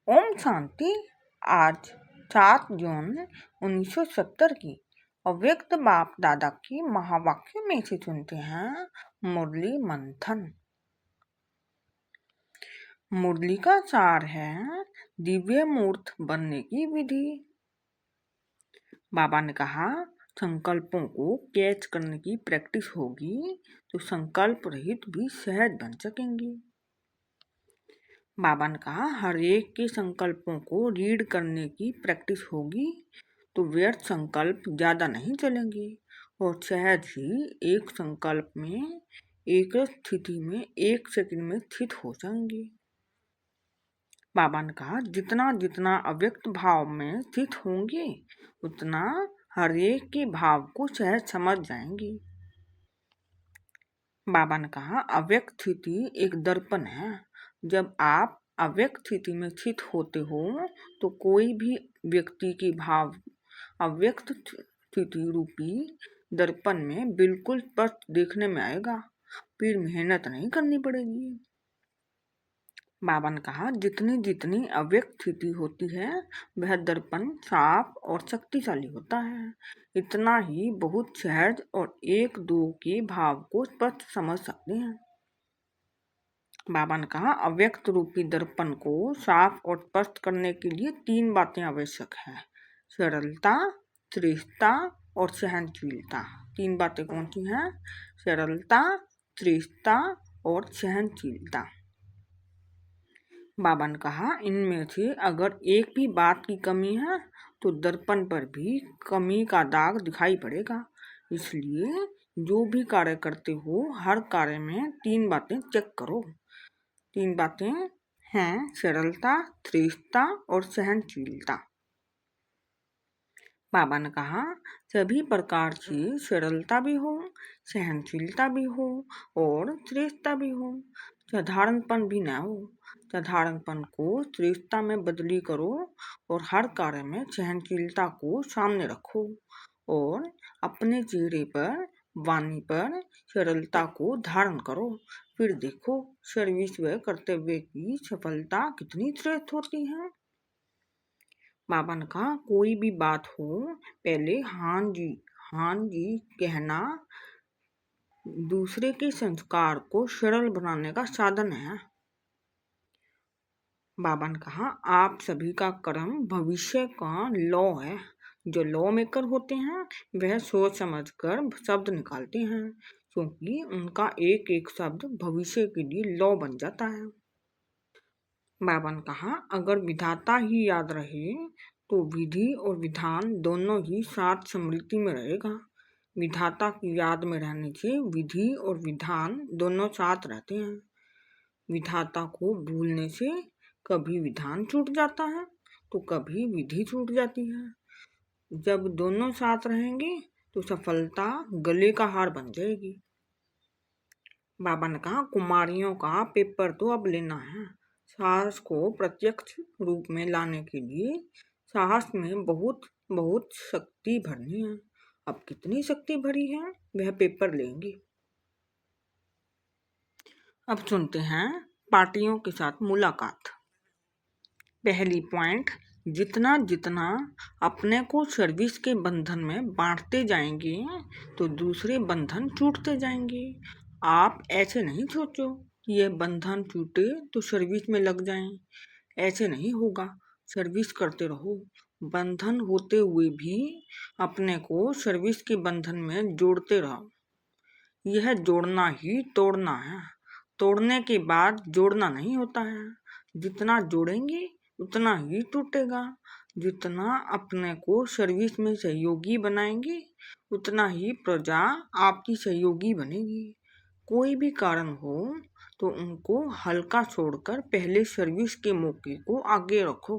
ओम शांति। आज 7 जून 1970 की अव्यक्त बाप दादा की महावाक्य में से सुनते हैं मुरली मंथन। मुरली का सार है दिव्य मूर्त बनने की विधि। बाबा ने कहा संकल्पों को कैच करने की प्रैक्टिस होगी तो संकल्प रहित भी सहज बन सकेंगे। बाबा ने कहा हर एक के संकल्पों को रीड करने की प्रैक्टिस होगी तो व्यर्थ संकल्प ज़्यादा नहीं चलेंगे और सहज ही एक संकल्प में एक स्थिति में 1 सेकंड में स्थित हो जाएंगे। बाबा ने कहा जितना जितना अव्यक्त भाव में स्थित होंगे उतना हर एक के भाव को सहज समझ जाएंगे। बाबा ने कहा अव्यक्त स्थिति एक दर्पण है। जब आप अव्यक्त स्थिति में स्थित होते हो तो कोई भी व्यक्ति की भाव अव्यक्त स्थिति रूपी दर्पण में बिल्कुल स्पष्ट देखने में आएगा, फिर मेहनत नहीं करनी पड़ेगी। बाबा ने कहा जितनी जितनी अव्यक्त स्थिति होती है वह दर्पण साफ और शक्तिशाली होता है, इतना ही बहुत सहज और 1-2 के भाव को स्पष्ट समझ सकते हैं। बाबा ने कहा अव्यक्त रूपी दर्पण को साफ और स्पष्ट करने के लिए 3 बातें आवश्यक है, सरलता, श्रेष्ठता और सहनशीलता। 3 बातें कौन सी हैं? सरलता, श्रेष्ठता और सहनशीलता। बाबा ने कहा इनमें से अगर एक भी बात की कमी है तो दर्पण पर भी कमी का दाग दिखाई पड़ेगा। इसलिए जो भी कार्य करते हो हर कार्य में 3 बातें चेक करो। 3 बातें हैं सरलता, श्रेष्ठता और सहनशीलता। बाबा ने कहा सभी प्रकार की सरलता भी हो, सहनशीलता भी हो और श्रेष्ठता भी हो, साधारणपन भी न हो। साधारणपन को श्रेष्ठता में बदली करो और हर कार्य में सहनशीलता को सामने रखो और अपने चेहरे पर वाणी पर सरलता को धारण करो। फिर देखो सर्विस व कर्तव्य की सफलता कितनी श्रेष्ठ होती है। बाबा ने कहा कोई भी बात हो पहले हाँ जी कहना दूसरे के संस्कार को सरल बनाने का साधन है। बाबा ने कहा आप सभी का कर्म भविष्य का लॉ है। जो लॉ मेकर होते हैं वह सोच समझकर शब्द निकालते हैं क्योंकि उनका एक एक शब्द भविष्य के लिए लॉ बन जाता है। बाबा ने कहा अगर विधाता ही याद रहे तो विधि और विधान दोनों ही साथ स्मृति में रहेगा। विधाता की याद में रहने से विधि और विधान दोनों साथ रहते हैं। विधाता को भूलने से कभी विधान छूट जाता है तो कभी विधि छूट जाती है। जब दोनों साथ रहेंगे तो सफलता गले का हार बन जाएगी। बाबा ने कहा कुमारियों का पेपर तो अब लेना है। साहस को प्रत्यक्ष रूप में लाने के लिए साहस में बहुत बहुत शक्ति भरनी है। अब कितनी शक्ति भरी है वह पेपर लेंगे। अब सुनते हैं पार्टियों के साथ मुलाकात। पहली पॉइंट जितना जितना अपने को सर्विस के बंधन में बांटते जाएंगे तो दूसरे बंधन टूटते जाएंगे। आप ऐसे नहीं सोचो कि यह बंधन टूटे तो सर्विस में लग जाएं। ऐसे नहीं होगा। सर्विस करते रहो। बंधन होते हुए भी अपने को सर्विस के बंधन में जोड़ते रहो। यह जोड़ना ही तोड़ना है। तोड़ने के बाद जोड़ना नहीं होता है। जितना जोड़ेंगे उतना ही टूटेगा। जितना अपने को सर्विस में सहयोगी बनाएंगे उतना ही प्रजा आपकी सहयोगी बनेगी। कोई भी कारण हो तो उनको हल्का छोड़कर पहले सर्विस के मौके को आगे रखो।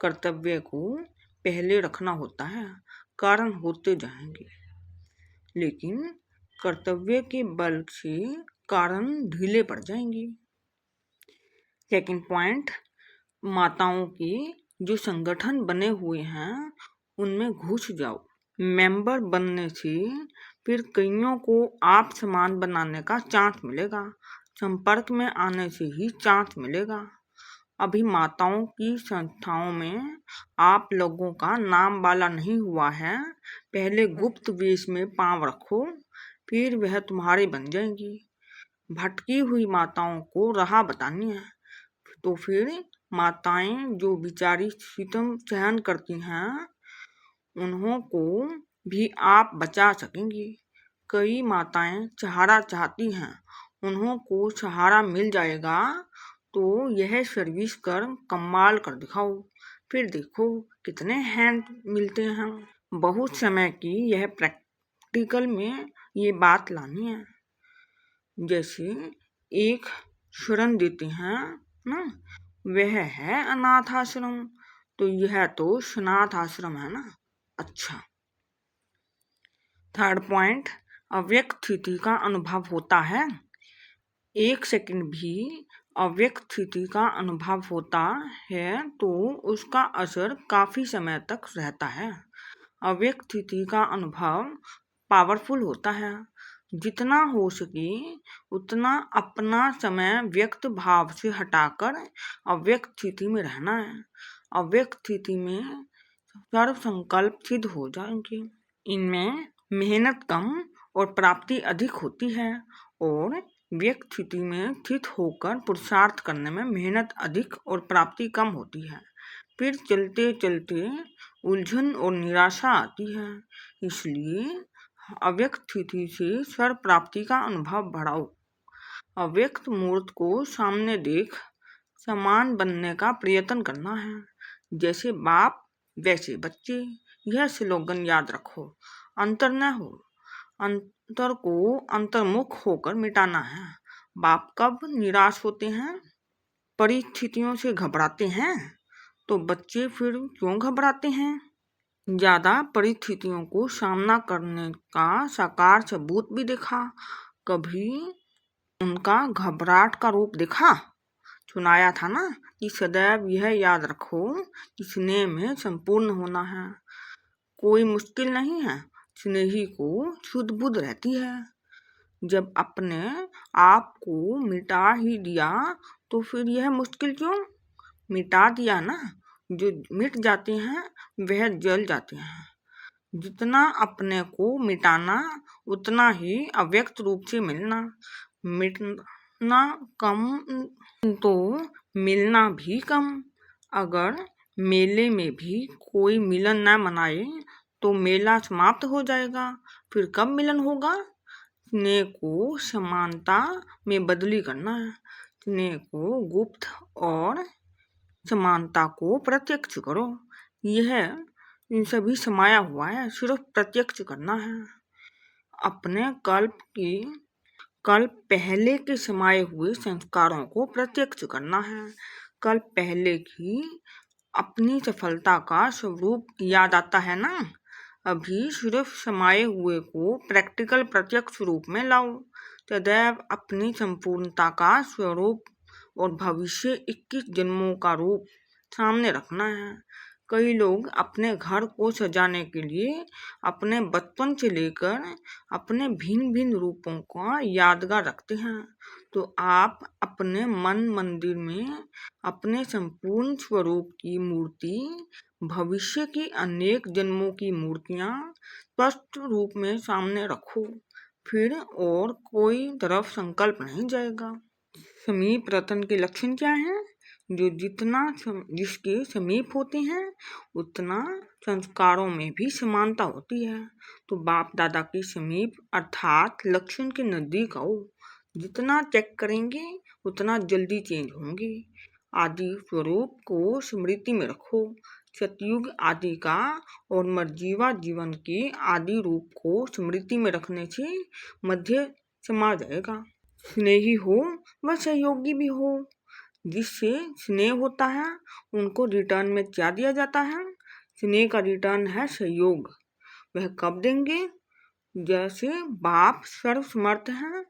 कर्तव्य को पहले रखना होता है। कारण होते जाएंगे लेकिन कर्तव्य के बल से कारण ढीले पड़ जाएंगे। सेकंड पॉइंट माताओं के जो संगठन बने हुए हैं उनमें घुस जाओ। मेंबर बनने से फिर कईयों को आप समान बनाने का चांस मिलेगा। संपर्क में आने से ही चांस मिलेगा। अभी माताओं की संस्थाओं में आप लोगों का नाम वाला नहीं हुआ है। पहले गुप्त वेश में पांव रखो, फिर वह तुम्हारी बन जाएंगी। भटकी हुई माताओं को राह बतानी है, तो फिर माताएं जो बेचारी सितम सहन करती हैं, उन्हों को भी आप बचा सकेंगी। कई माताएं सहारा चाहती हैं, उन्हों को सहारा मिल जाएगा। तो यह सर्विस कर कमाल कर दिखाओ, फिर देखो कितने हैंड मिलते हैं। बहुत समय की यह प्रैक्टिकल में ये बात लानी है। जैसे एक शरण देते हैं ना, वह है अनाथ आश्रम, तो यह तो सनाथ आश्रम है ना। अच्छा, थर्ड पॉइंट, अव्यक्त स्थिति का अनुभव होता है। एक सेकंड भी अव्यक्त स्थिति का अनुभव होता है तो उसका असर काफी समय तक रहता है। अव्यक्त स्थिति का अनुभव पावरफुल होता है। जितना हो सके उतना अपना समय व्यक्त भाव से हटाकर अव्यक्त स्थिति में रहना है। अव्यक्त स्थिति में सर्व संकल्प सिद्ध हो जाएंगे। इनमें मेहनत कम और प्राप्ति अधिक होती है, और व्यक्त स्थिति में स्थित होकर पुरुषार्थ करने में मेहनत अधिक और प्राप्ति कम होती है। फिर चलते चलते उलझन और निराशा आती है। इसलिए अव्यक्त स्थिति से स्वर प्राप्ति का अनुभव बढ़ाओ। अव्यक्त मूर्त को सामने देख समान बनने का प्रयत्न करना है। जैसे बाप वैसे बच्चे, यह स्लोगन याद रखो। अंतर न हो, अंतर को अंतर्मुख होकर मिटाना है। बाप कब निराश होते हैं? परिस्थितियों से घबराते हैं। तो बच्चे फिर क्यों घबराते हैं? ज्यादा परिस्थितियों को सामना करने का साकार सबूत भी देखा, कभी उनका घबराहट का रूप देखा। सुनाया था ना कि सदैव यह याद रखो कि स्नेह में संपूर्ण होना है। कोई मुश्किल नहीं है, स्नेही को शुद्ध बुद्ध रहती है। जब अपने आप को मिटा ही दिया तो फिर यह मुश्किल क्यों? मिटा दिया ना, जो मिट जाते हैं वह जल जाते हैं। जितना अपने को मिटाना उतना ही अव्यक्त रूप से मिलना। मिटना कम तो मिलना भी कम। अगर मेले में भी कोई मिलन न मनाए तो मेला समाप्त हो जाएगा। फिर कब मिलन होगा? स्नेह को समानता में बदली करना है। स्नेह को गुप्त और समानता को प्रत्यक्ष करो। यह इन सभी समाया हुआ है, सिर्फ प्रत्यक्ष करना है। अपने कल्प पहले के समाये हुए संस्कारों को प्रत्यक्ष करना है। कल्प पहले की अपनी सफलता का स्वरूप याद आता है ना। अभी सिर्फ समाये हुए को प्रैक्टिकल प्रत्यक्ष रूप में लाओ। सदैव अपनी संपूर्णता का स्वरूप और भविष्य 21 जन्मों का रूप सामने रखना है। कई लोग अपने घर को सजाने के लिए अपने बचपन से लेकर अपने भिन्न भिन्न रूपों का यादगार रखते हैं। तो आप अपने मन मंदिर में अपने संपूर्ण स्वरूप की मूर्ति, भविष्य की अनेक जन्मों की मूर्तियां स्पष्ट रूप में सामने रखो। फिर और कोई तरफ संकल्प नहीं जाएगा। समीप रतन के लक्षण क्या हैं? जो जिसके समीप होते हैं उतना संस्कारों में भी समानता होती है। तो बाप दादा के समीप अर्थात लक्षण के नजदीक आओ। जितना चेक करेंगे उतना जल्दी चेंज होंगे। आदि स्वरूप को स्मृति में रखो। सतयुग आदि का और मर्जीवा जीवन के आदि रूप को स्मृति में रखने से मध्य समा जाएगा। स्नेही हो व सहयोगी भी हो। जिससे स्नेह होता है उनको रिटर्न में क्या दिया जाता है? स्नेह का रिटर्न है सहयोग। वह कब देंगे? जैसे बाप सर्वसमर्थ है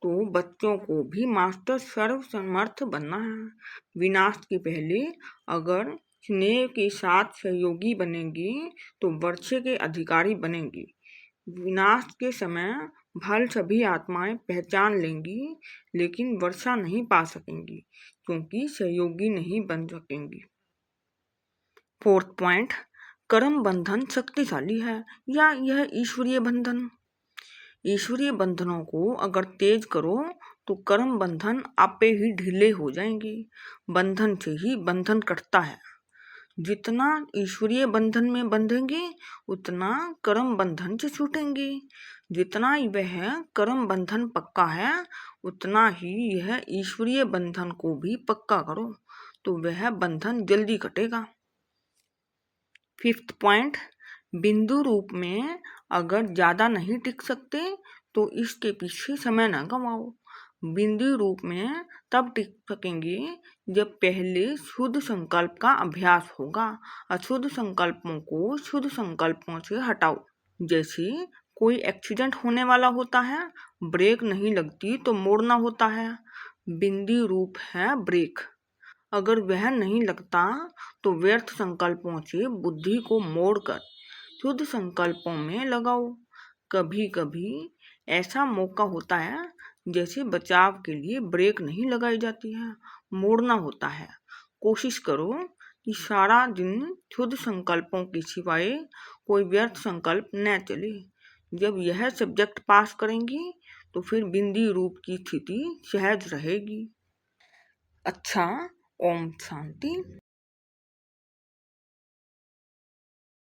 तो बच्चों को भी मास्टर सर्वसमर्थ बनना है। विनाश के पहले अगर स्नेह के साथ सहयोगी बनेंगे तो वर्षे के अधिकारी बनेंगे। विनाश के समय भल सभी आत्माएं पहचान लेंगी लेकिन वर्षा नहीं पा सकेंगी, क्योंकि सहयोगी नहीं बन सकेंगी। फोर्थ पॉइंट, कर्म बंधन शक्तिशाली है या यह ईश्वरीय बंधन। ईश्वरीय बंधनों को अगर तेज करो तो कर्म बंधन आपे ही ढीले हो जाएंगे। बंधन से ही बंधन कटता है। जितना ईश्वरीय बंधन में बंधेंगे उतना कर्म बंधन से छूटेंगे। जितना वह कर्म बंधन पक्का है उतना ही यह ईश्वरीय बंधन को भी पक्का करो तो वह बंधन जल्दी कटेगा। फिफ्थ पॉइंट, बिंदु रूप में अगर ज्यादा नहीं टिक सकते तो इसके पीछे समय न गवाओ। बिंदु रूप में तब टिक सकेंगे जब पहले शुद्ध संकल्प का अभ्यास होगा। अशुद्ध संकल्पों को शुद्ध संकल्पों से हटाओ। जैसे कोई एक्सीडेंट होने वाला होता है, ब्रेक नहीं लगती तो मोड़ना होता है। बिंदु रूप है ब्रेक। अगर वह नहीं लगता तो व्यर्थ संकल्पों से बुद्धि को मोड़कर शुद्ध संकल्पों में लगाओ। कभी कभी ऐसा मौका होता है जैसे बचाव के लिए ब्रेक नहीं लगाई जाती है, मोड़ना होता है। कोशिश करो कि सारा दिन शुद्ध संकल्पों के सिवाय कोई व्यर्थ संकल्प न चले। जब यह सब्जेक्ट पास करेंगी तो फिर बिंदी रूप की स्थिति सहज रहेगी। अच्छा, ओम शांति।